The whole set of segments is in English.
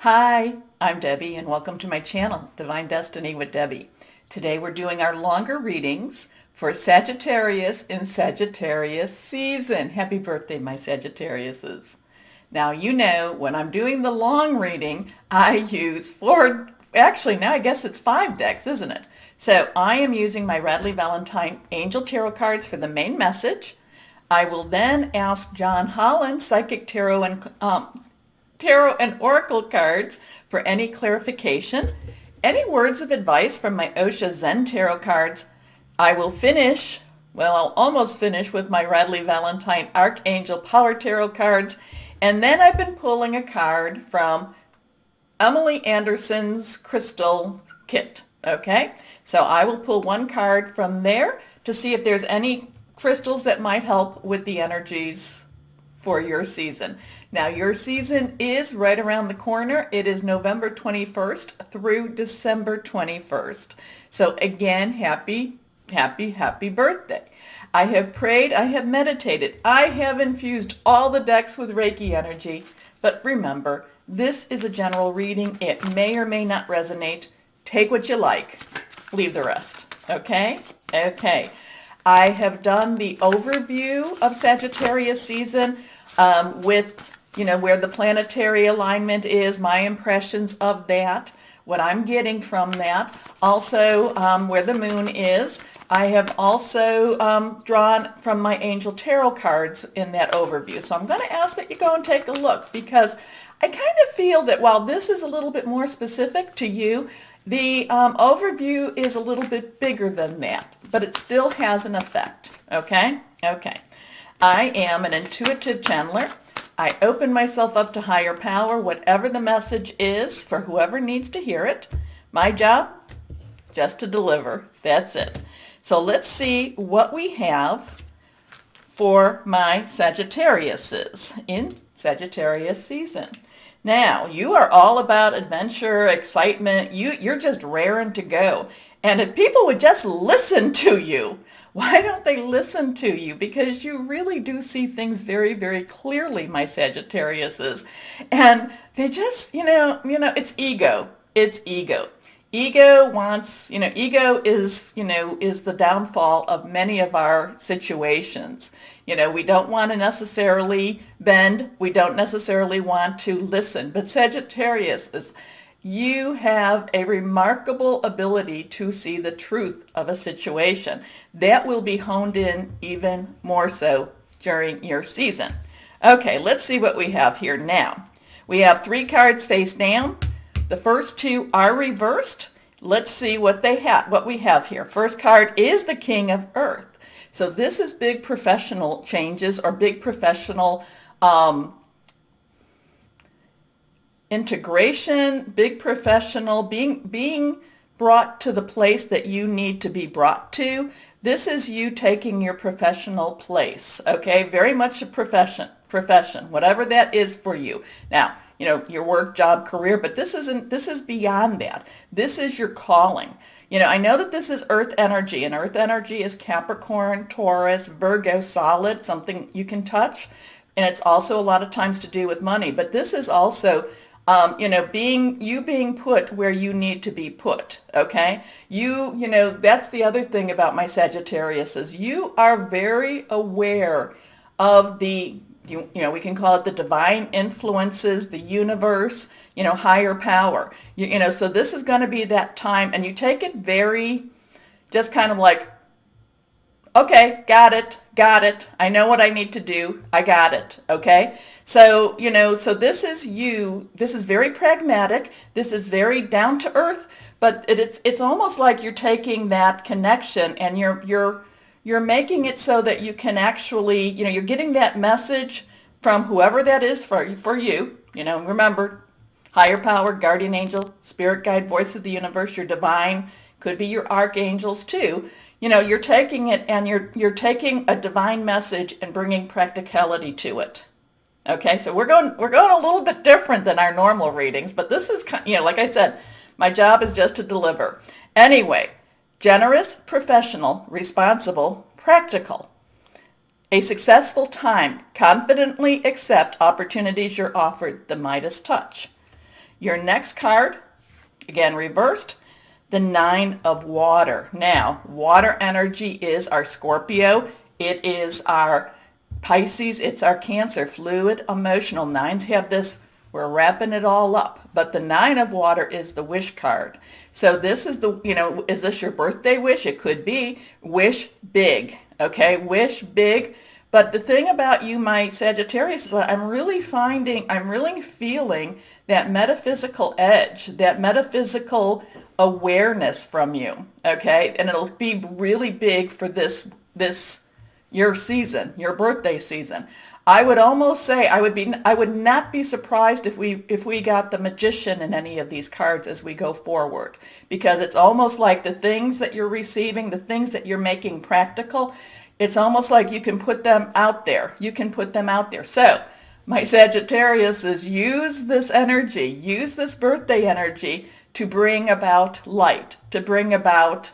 Hi, I'm Debbie and welcome to my channel, Divine Destiny with Debbie. Today we're doing our longer readings for Sagittarius in Sagittarius season. Happy birthday, my Sagittariuses. Now you know when I'm doing the long reading, I use now I guess it's 5 decks, isn't it? So I am using my Radley Valentine Angel Tarot cards for the main message. I will then ask John Holland, Psychic Tarot and Oracle cards for any clarification. Any words of advice from my Osha Zen Tarot cards. I'll almost finish with my Radley Valentine Archangel Power Tarot cards. And then I've been pulling a card from Emily Anderson's Crystal Kit. Okay, so I will pull one card from there to see if there's any crystals that might help with the energies for your season. Now your season is right around the corner. It is November 21st through December 21st. So again, happy birthday. I have prayed, I have meditated, I have infused all the decks with Reiki energy. But remember, this is a general reading. It may or may not resonate. Take what you like, leave the rest. Okay? Okay. I have done the overview of Sagittarius season with, where the planetary alignment is, my impressions of that, what I'm getting from that. Also, where the moon is. I have also drawn from my Angel Tarot cards in that overview. So I'm going to ask that you go and take a look because I kind of feel that while this is a little bit more specific to you, the overview is a little bit bigger than that, but it still has an effect, okay? Okay. I am an intuitive channeler. I open myself up to higher power, whatever the message is for whoever needs to hear it. My job, just to deliver. That's it. So let's see what we have for my Sagittariuses in Sagittarius season. Now, you are all about adventure, excitement. You're just raring to go. And if people would just listen to you, why don't they listen to you? Because you really do see things very, very clearly, my Sagittariuses. And they just, it's ego. It's ego. Ego wants, ego is the downfall of many of our situations. We don't want to necessarily bend. We don't necessarily want to listen. But Sagittarius you have a remarkable ability to see the truth of a situation. That will be honed in even more so during your season. Okay, let's see what we have here now. We have 3 cards face down. The first 2 are reversed. Let's see what we have here. First card is the King of Earth. So this is big professional changes or big professional integration, big professional, being brought to the place that you need to be brought to. This is you taking your professional place, okay? Very much a profession, whatever that is for you. Now, your work, job, career, but this is beyond that. This is your calling. I know that this is earth energy, and earth energy is Capricorn, Taurus, Virgo, solid, something you can touch. And it's also a lot of times to do with money, but this is also being put where you need to be put, okay? That's the other thing about my Sagittarius is you are very aware of we can call it the divine influences, the universe, higher power. So this is going to be that time, and you take it very, just kind of like, okay, got it. I know what I need to do. I got it, okay? So, so this is you. This is very pragmatic. This is very down to earth, but it's almost like you're taking that connection and you're making it so that you can actually, you're getting that message from whoever that is for you. Remember, higher power, guardian angel, spirit guide, voice of the universe, your divine, could be your archangels too. You're taking it and you're taking a divine message and bringing practicality to it. Okay, so we're going a little bit different than our normal readings, but this is, like I said, my job is just to deliver. Anyway, generous, professional, responsible, practical. A successful time. Confidently accept opportunities you're offered. The Midas touch. Your next card, again reversed, the Nine of Water. Now, water energy is our Scorpio. It is our Pisces. It's our Cancer. Fluid, emotional. Nines have this, we're wrapping it all up. But the Nine of Water is the wish card. So this is the, is this your birthday wish? It could be. Wish big. Okay, wish big. But the thing about you, my Sagittarius, is that I'm really feeling that metaphysical edge, that metaphysical awareness from you, okay? And it'll be really big for this your season, your birthday season. I would almost say I would not be surprised if we got the Magician in any of these cards as we go forward, because it's almost like the things that you're receiving, the things that you're making practical, it's almost like you can put them out there. You can put them out there. So my Sagittarius is use this energy, use this birthday energy to bring about light, to bring about,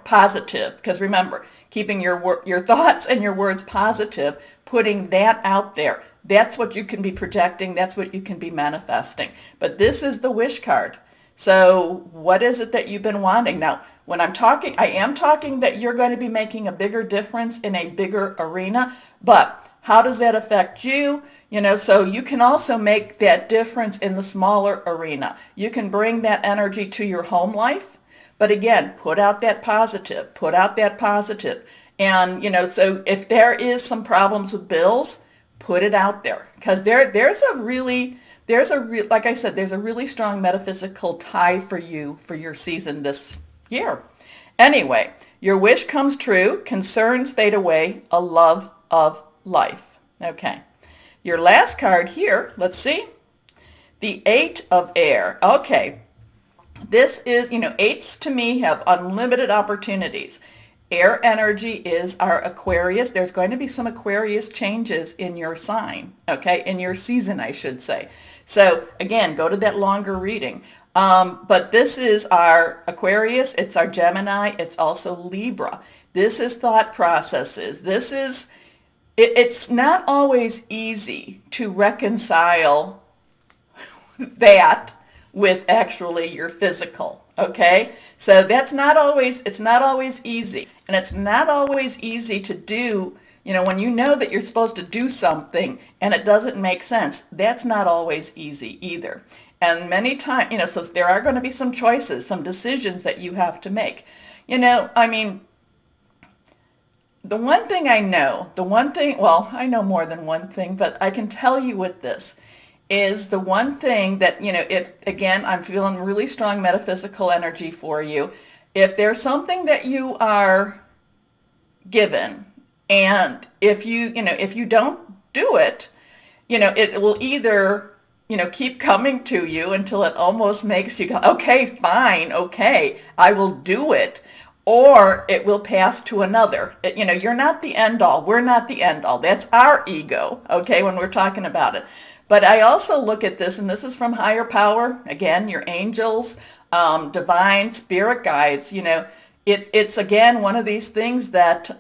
positive. Because remember, keeping your thoughts and your words positive, putting that out there. That's what you can be projecting. That's what you can be manifesting. But this is the wish card. So what is it that you've been wanting? Now, when I'm talking, I am talking that you're going to be making a bigger difference in a bigger arena. But how does that affect you? So you can also make that difference in the smaller arena. You can bring that energy to your home life. But again, put out that positive. Put out that positive. And, so if there is some problems with bills, put it out there. Because there's a really strong metaphysical tie for you for your season this year. Anyway, your wish comes true. Concerns fade away. A love of life. Okay. Your last card here, let's see. The Eight of Air. Okay. This is, eights to me have unlimited opportunities. Air energy is our Aquarius. There's going to be some Aquarius changes in your sign, okay? In your season, I should say. So again, go to that longer reading. But this is our Aquarius. It's our Gemini. It's also Libra. This is thought processes. It's not always easy to reconcile that with actually your physical, okay? So it's not always easy. And it's not always easy to do, when you know that you're supposed to do something and it doesn't make sense, that's not always easy either. And many times, so there are going to be some choices, some decisions that you have to make. The one thing I know, I know more than one thing, but I can tell you with this, is the one thing that, if, again, I'm feeling really strong metaphysical energy for you, if there's something that you are given, and if you don't do it, it will either, keep coming to you until it almost makes you go, okay, fine, okay, I will do it. Or it will pass to another. You're not the end all. We're not the end all. That's our ego, okay, when we're talking about it. But I also look at this, and this is from higher power, again, your angels, divine spirit guides. It's again one of these things that,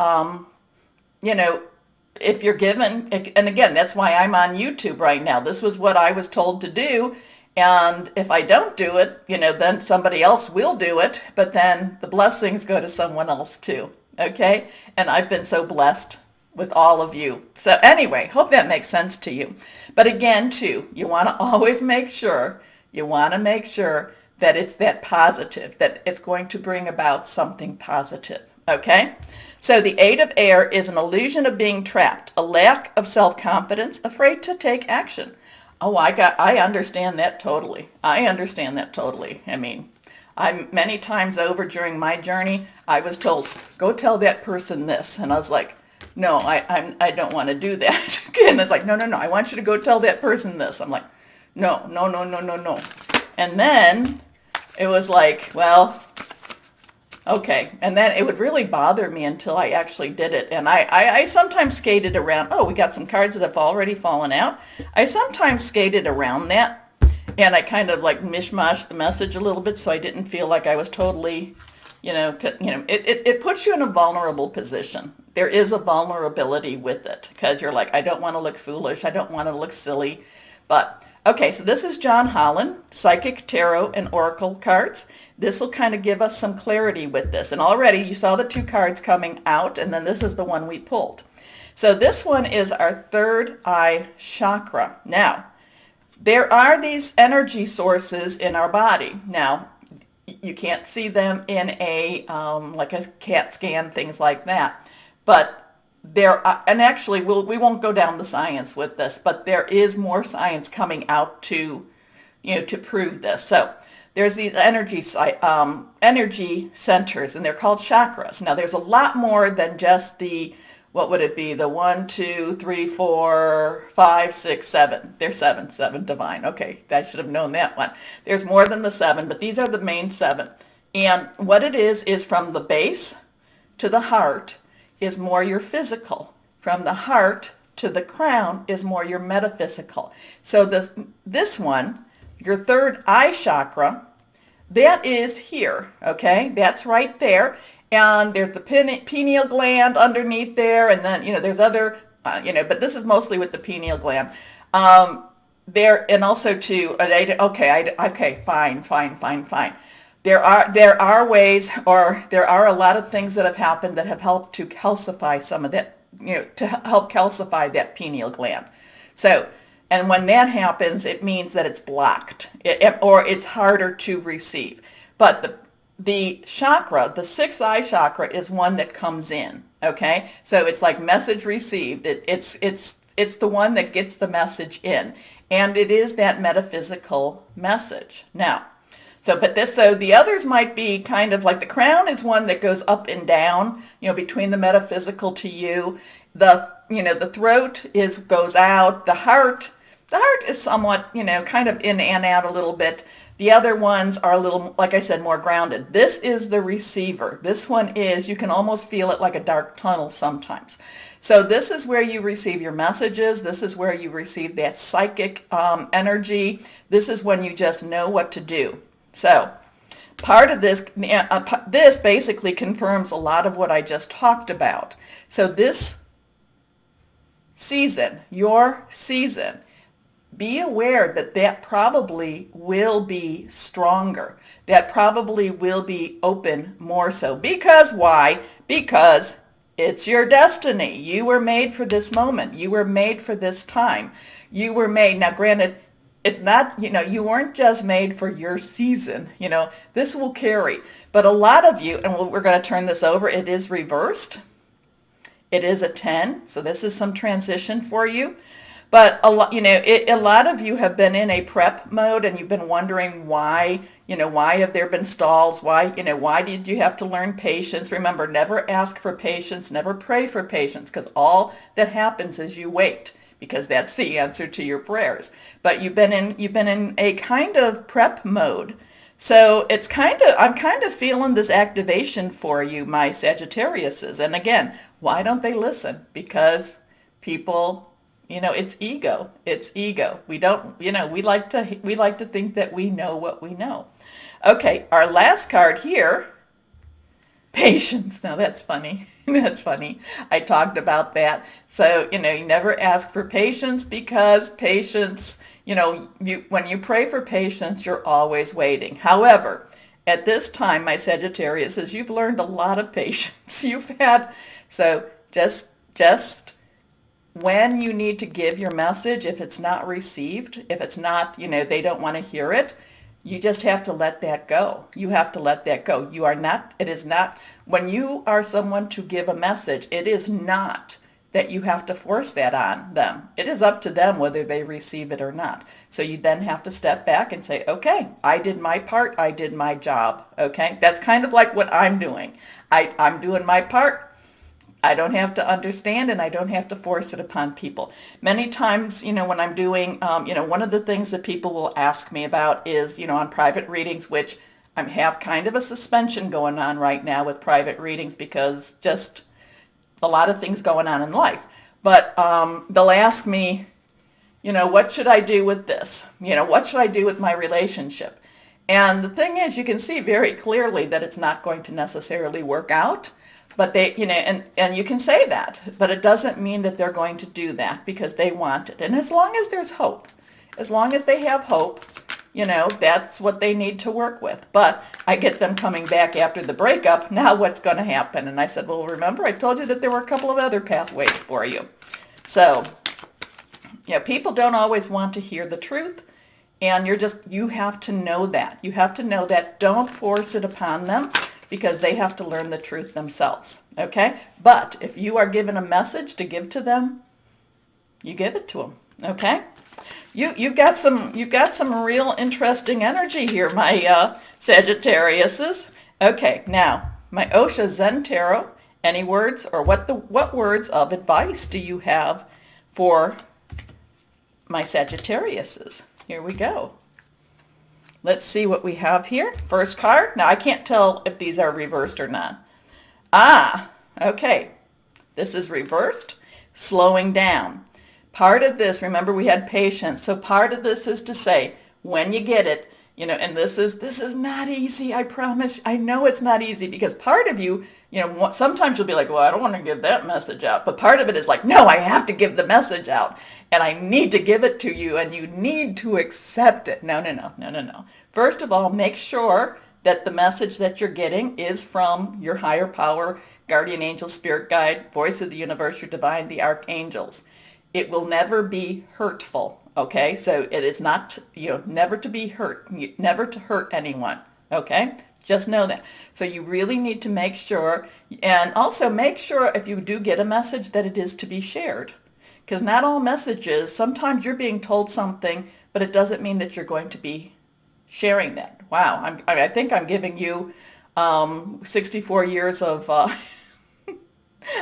if you're given, and again, that's why I'm on YouTube right now. This was what I was told to do. And if I don't do it, then somebody else will do it, but then the blessings go to someone else too, okay? And I've been so blessed with all of you. So anyway, hope that makes sense to you. But again, too, you want to always make sure, that it's that positive, that it's going to bring about something positive, okay? So the Eight of Air is an illusion of being trapped, a lack of self-confidence, afraid to take action. Oh, I understand that totally. Many times over during my journey, I was told, go tell that person this. And I was like, no, I don't want to do that. And it's like, no, I want you to go tell that person this. I'm like, no. And then it was like, well, okay. And then it would really bother me until I actually did it. And I sometimes skated around. Oh, we got some cards that have already fallen out. I sometimes skated around that. And I kind of like mishmashed the message a little bit so I didn't feel like I was totally, it puts you in a vulnerable position. There is a vulnerability with it because you're like, I don't want to look foolish. I don't want to look silly. But Okay, so this is John Holland, Psychic Tarot and Oracle cards. This will kind of give us some clarity with this. And already you saw the two cards coming out, and then this is the one we pulled. So this one is our third eye chakra. Now, there are these energy sources in our body. Now, you can't see them in a like a CAT scan, things like that. But there are, and actually we won't go down the science with this, but there is more science coming out to, to prove this. So there's these energy centers, and they're called chakras. Now there's a lot more than just the, what would it be? The 1, 2, 3, 4, 5, 6, 7. There's seven divine. Okay, I should have known that one. There's more than the 7, but these are the main 7. And what it is from the base to the heart is more your physical. From the heart to the crown is more your metaphysical. So this one, your third eye chakra, that is here, okay? That's right there. And there's the pineal gland underneath there, and then, there's other, but this is mostly with the pineal gland. There, and also too, okay, fine. There are ways, or there are a lot of things that have happened that have helped to calcify some of that, to help calcify that pineal gland. So, and when that happens, it means that it's blocked, or it's harder to receive. But the chakra, the sixth eye chakra, is one that comes in. Okay, so it's like message received. It's the one that gets the message in, and it is that metaphysical message. Now, so the others might be kind of like the crown is one that goes up and down, between the metaphysical to you. The throat goes out. The heart is somewhat, kind of in and out a little bit. The other ones are a little, like I said, more grounded. This is the receiver. This one is, you can almost feel it like a dark tunnel sometimes. So this is where you receive your messages. This is where you receive that psychic energy. This is when you just know what to do. So part of this, this basically confirms a lot of what I just talked about. So this season, your season, be aware that probably will be stronger. That probably will be open more so. Because why? Because it's your destiny. You were made for this moment. You were made for this time. You were made. Now, granted, it's not, you weren't just made for your season. This will carry. But a lot of you, and we're going to turn this over, it is reversed. It is a 10. So this is some transition for you. But a lot of you have been in a prep mode, and you've been wondering why, why have there been stalls? Why did you have to learn patience? Remember, never ask for patience, never pray for patience, because all that happens is you wait, because that's the answer to your prayers. But you've been in a kind of prep mode. So I'm kind of feeling this activation for you, my Sagittariuses. And again, why don't they listen? Because people, it's ego. It's ego. We don't, we like to think that we know what we know. Okay, our last card here, patience. Now that's funny. That's funny. I talked about that. So, you never ask for patience, because patience, when you pray for patience, you're always waiting. However, at this time, my Sagittarius, as you've learned a lot of patience. So just when you need to give your message, if it's not received, if it's not, they don't want to hear it, you just have to let that go. You have to let that go. It is not, when you are someone to give a message, it is not that you have to force that on them. It is up to them whether they receive it or not. So you then have to step back and say, okay, I did my part. I did my job. Okay. That's kind of like what I'm doing. I'm doing my part. I don't have to understand, and I don't have to force it upon people. Many times, when I'm doing, one of the things that people will ask me about is, on private readings, which I have kind of a suspension going on right now with private readings, because just a lot of things going on in life. But they'll ask me, what should I do with this? What should I do with my relationship? And the thing is, you can see very clearly that it's not going to necessarily work out. But they, and you can say that, but it doesn't mean that they're going to do that because they want it. And as long as there's hope, as long as they have hope, that's what they need to work with. But I get them coming back after the breakup. Now what's going to happen? And I said, well, remember, I told you that there were a couple of other pathways for you. So, people don't always want to hear the truth. And you have to know that. You have to know that. Don't force it upon them because they have to learn the truth themselves. Okay? But if you are given a message to give to them, you give it to them. Okay? You've got some real interesting energy here, my Sagittariuses. Okay, now my Osha Zen Tarot. Any words, or what words of advice do you have for my Sagittariuses? Here we go. Let's see what we have here. First card. Now I can't tell if these are reversed or not. Okay. This is reversed. Slowing down. Part of this, remember we had patience, so part of this is to say, when you get it, and this is not easy, I promise. I know it's not easy because part of you, sometimes you'll be like, well, I don't want to give that message out. But part of it is like, no, I have to give the message out. And I need to give it to you, and you need to accept it. No. First of all, make sure that the message that you're getting is from your higher power, guardian angel, spirit guide, voice of the universe, your divine, the archangels. It will never be hurtful, okay? So it is not, never to be hurt, never to hurt anyone, okay? Just know that. So you really need to make sure, and also make sure if you do get a message that it is to be shared. Because not all messages, sometimes you're being told something, but it doesn't mean that you're going to be sharing that. Wow, I think I'm giving you 64 years of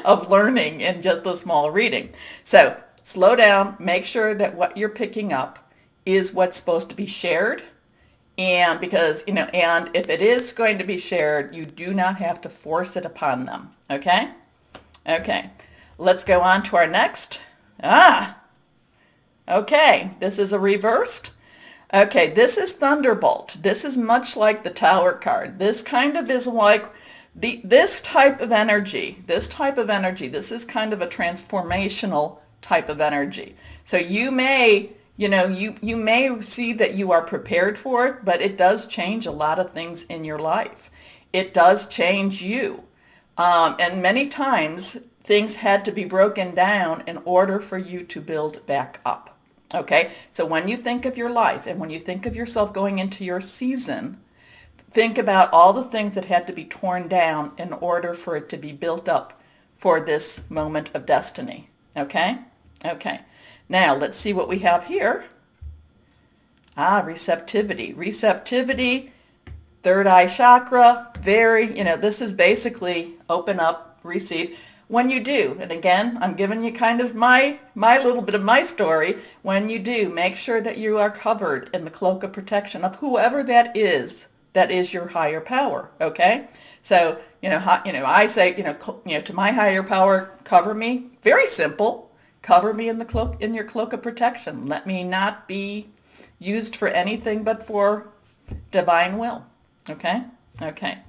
of learning in just a small reading. So slow down, make sure that what you're picking up is what's supposed to be shared. And because, and if it is going to be shared, you do not have to force it upon them. Okay? Okay. Let's go on to our next. Okay. This is a reversed. Okay. This is Thunderbolt. This is much like the Tower card. This kind of is like this type of energy. This is kind of a transformational type of energy. So you may, you may see that you are prepared for it, but it does change a lot of things in your life. It does change you. And many times things had to be broken down in order for you to build back up. Okay? So when you think of your life and when you think of yourself going into your season, think about all the things that had to be torn down in order for it to be built up for this moment of destiny. Okay? Okay. Now, let's see what we have here. Receptivity. Receptivity, third eye chakra, this is basically open up, receive. When you do, and again, I'm giving you kind of my little bit of my story. When you do, make sure that you are covered in the cloak of protection of whoever that is your higher power, okay? So, I say, to my higher power, cover me. Very simple. Cover me in your cloak of protection. Let me not be used for anything but for divine will. Okay? Okay.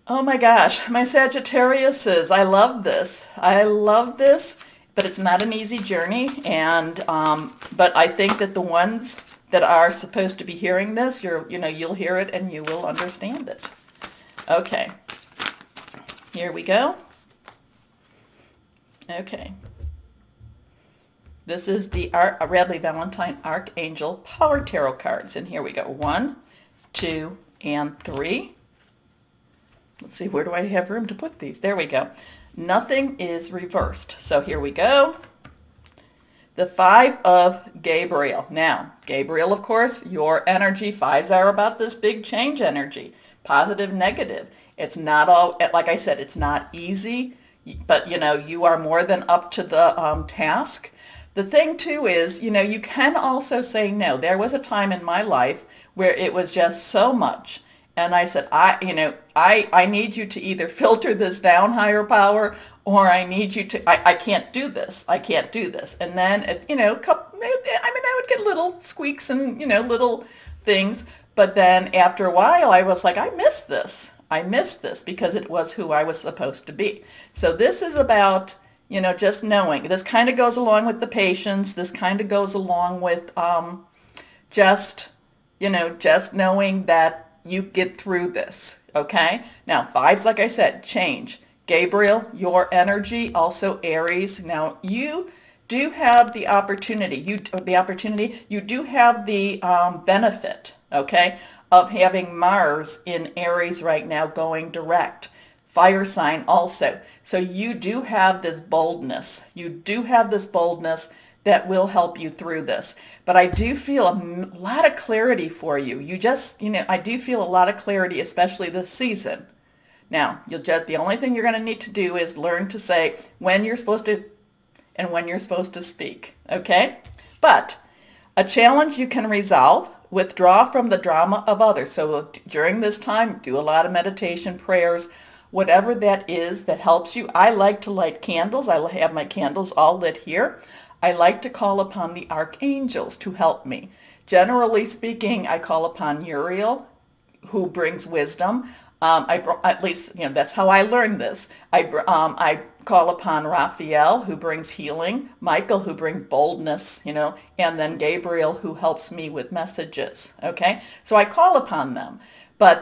Oh my gosh, my Sagittariuses, I love this. But it's not an easy journey, and but I think that the ones that are supposed to be hearing this, you'll hear it and you will understand it. Okay. Here we go. Okay. This is the Radleigh Valentine Archangel Power Tarot cards. And here we go. 1, 2, and 3. Let's see, where do I have room to put these? There we go. Nothing is reversed. So here we go. The 5 of Gabriel. Now, Gabriel, of course, your energy. 5s are about this big change energy. Positive, negative. It's not all, like I said, it's not easy, but, you are more than up to the task. The thing, too, is, you can also say no. There was a time in my life where it was just so much. And I said, I need you to either filter this down, higher power, or I need you to, I can't do this. I can't do this. And then, I would get little squeaks and, little things. But then after a while, I was like, I miss this. I missed this because it was who I was supposed to be. So this is about just knowing. This kind of goes along with the patience. This kind of goes along with just, just knowing that you get through this, okay? Now, fives, like I said, change. Gabriel, your energy, also Aries. Now, you do have the opportunity, you do have the benefit, okay, of having Mars in Aries right now going direct. Fire sign also. So you do have this boldness. You do have this boldness that will help you through this. But I do feel a lot of clarity for you. I do feel a lot of clarity, especially this season. Now, the only thing you're going to need to do is learn to say when you're supposed to and when you're supposed to speak, okay? But a challenge you can resolve, withdraw from the drama of others. So during this time, do a lot of meditation, prayers, whatever that is that helps you. I like to light candles. I have my candles all lit here. I like to call upon the archangels to help me. Generally speaking, I call upon Uriel, who brings wisdom. At least, that's how I learned this. I call upon Raphael, who brings healing, Michael, who brings boldness, and then Gabriel, who helps me with messages, okay? So I call upon them.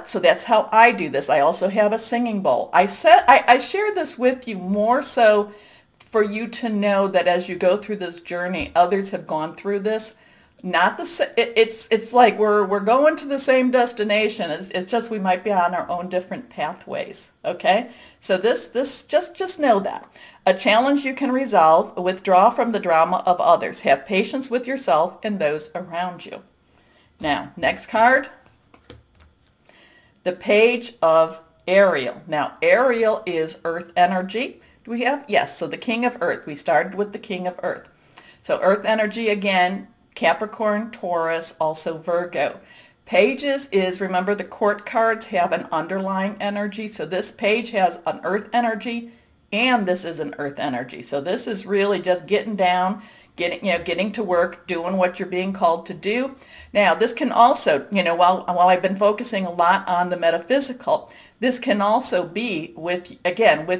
So that's how I do this. I also have a singing bowl. I share this with you more so for you to know that as you go through this journey, others have gone through this. It's like we're going to the same destination. It's just we might be on our own different pathways. Okay, so this just know that a challenge you can resolve. Withdraw from the drama of others. Have patience with yourself and those around you. Now, next card, the Page of Ariel. Now, Ariel is Earth energy. Do we have? Yes. So the King of Earth. We started with the King of Earth. So Earth energy again. Capricorn, Taurus, also Virgo. Pages is, remember the court cards have an underlying energy. So this page has an earth energy and this is an earth energy. So this is really just getting down, getting to work, doing what you're being called to do. Now this can also, while I've been focusing a lot on the metaphysical, this can also be with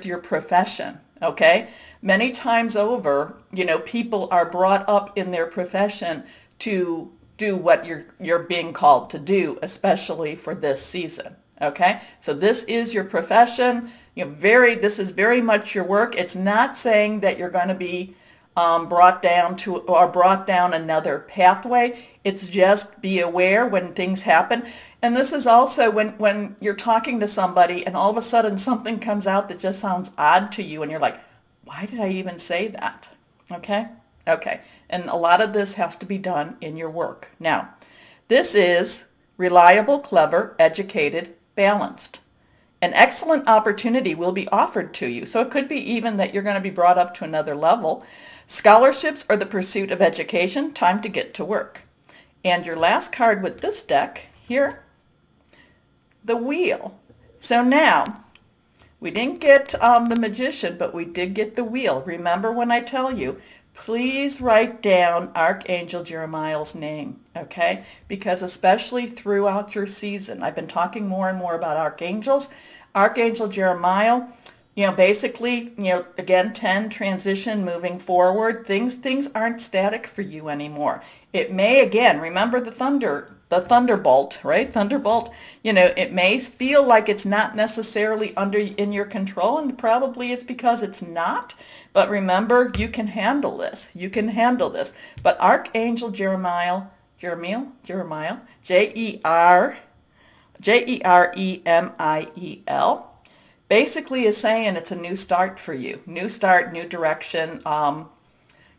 your profession, okay? Many times over, people are brought up in their profession to do what you're being called to do, especially for this season. Okay, so this is your profession. This is very much your work. It's not saying that you're going to be brought down another pathway. It's just be aware when things happen. And this is also when you're talking to somebody and all of a sudden something comes out that just sounds odd to you, and you're like, why did I even say that? Okay. And a lot of this has to be done in your work. Now, this is reliable, clever, educated, balanced. An excellent opportunity will be offered to you. So it could be even that you're going to be brought up to another level. Scholarships or the pursuit of education, time to get to work. And your last card with this deck here, the Wheel. So now, we didn't get the Magician, but we did get the Wheel. Remember when I tell you, please write down Archangel Jeremiah's name, okay? Because especially throughout your season, I've been talking more and more about archangels. Archangel Jeremiah, basically, again, 10, transition, moving forward. Things aren't static for you anymore. It may, again, remember the Thunderbolt, right? Thunderbolt, it may feel like it's not necessarily in your control, and probably it's because it's not. But remember, you can handle this. But Archangel Jeremiah, Jeremiel, basically is saying it's a new start for you. New start, new direction.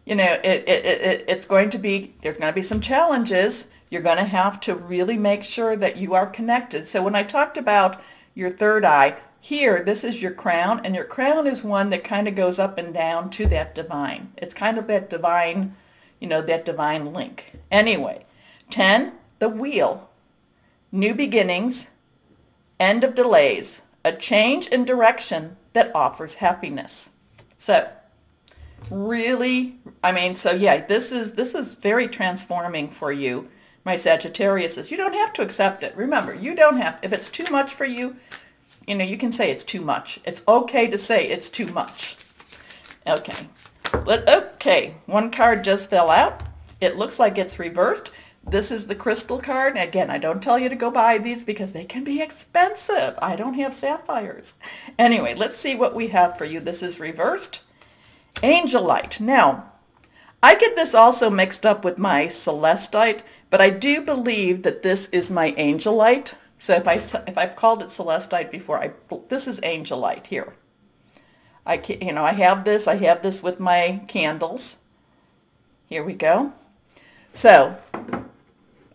There's going to be some challenges. You're going to have to really make sure that you are connected. So when I talked about your third eye, here, this is your crown, and your crown is one that kind of goes up and down to that divine. It's kind of that divine, that divine link. Anyway, 10, the Wheel. New beginnings, end of delays, a change in direction that offers happiness. So, really, this is very transforming for you, my Sagittarius. You don't have to accept it. Remember, you don't have. If it's too much for you, you can say it's too much. It's okay to say it's too much. Okay. Okay, one card just fell out. It looks like it's reversed. This is the crystal card. Again, I don't tell you to go buy these because they can be expensive. I don't have sapphires. Anyway, let's see what we have for you. This is reversed. Angelite. Now, I get this also mixed up with my celestite, but I do believe that this is my angelite. So if I've called it celestite before, this is angelite here. I have this with my candles. Here we go. So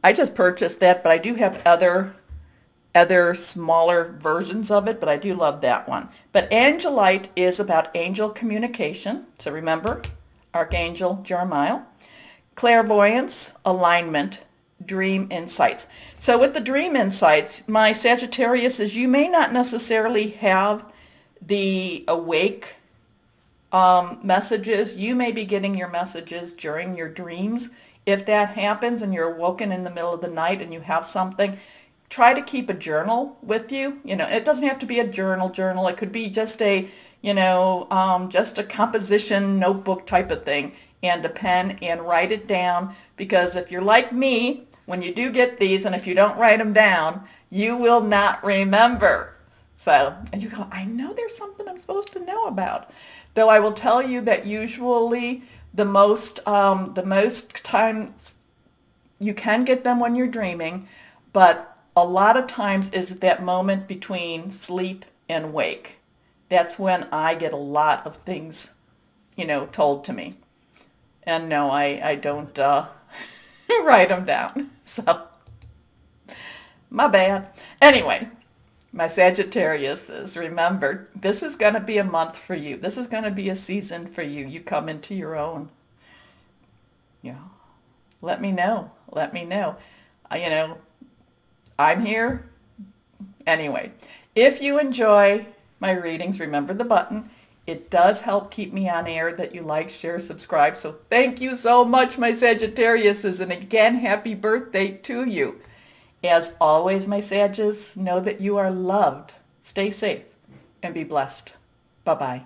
I just purchased that, but I do have other smaller versions of it, but I do love that one. But angelite is about angel communication. So remember, Archangel Jeremiah. Clairvoyance, alignment, dream insights. So with the dream insights, my Sagittarius is you may not necessarily have the awake messages. You may be getting your messages during your dreams. If that happens and you're awoken in the middle of the night and you have something, try to keep a journal with you. It doesn't have to be a journal. It could be just a, just a composition notebook type of thing, and a pen, and write it down. Because if you're like me, when you do get these, and if you don't write them down, you will not remember. So, and you go, I know there's something I'm supposed to know about. Though I will tell you that usually the most times you can get them when you're dreaming, but a lot of times is that moment between sleep and wake. That's when I get a lot of things, told to me. And no, I don't write them down. So, my bad. Anyway, my Sagittarius is, remember, this is going to be a month for you. This is going to be a season for you. You come into your own. Let me know. Let me know. I'm here. Anyway, if you enjoy my readings, remember the button. It does help keep me on air that you like, share, subscribe. So thank you so much, my Sagittariuses. And again, happy birthday to you. As always, my Sages, know that you are loved. Stay safe and be blessed. Bye-bye.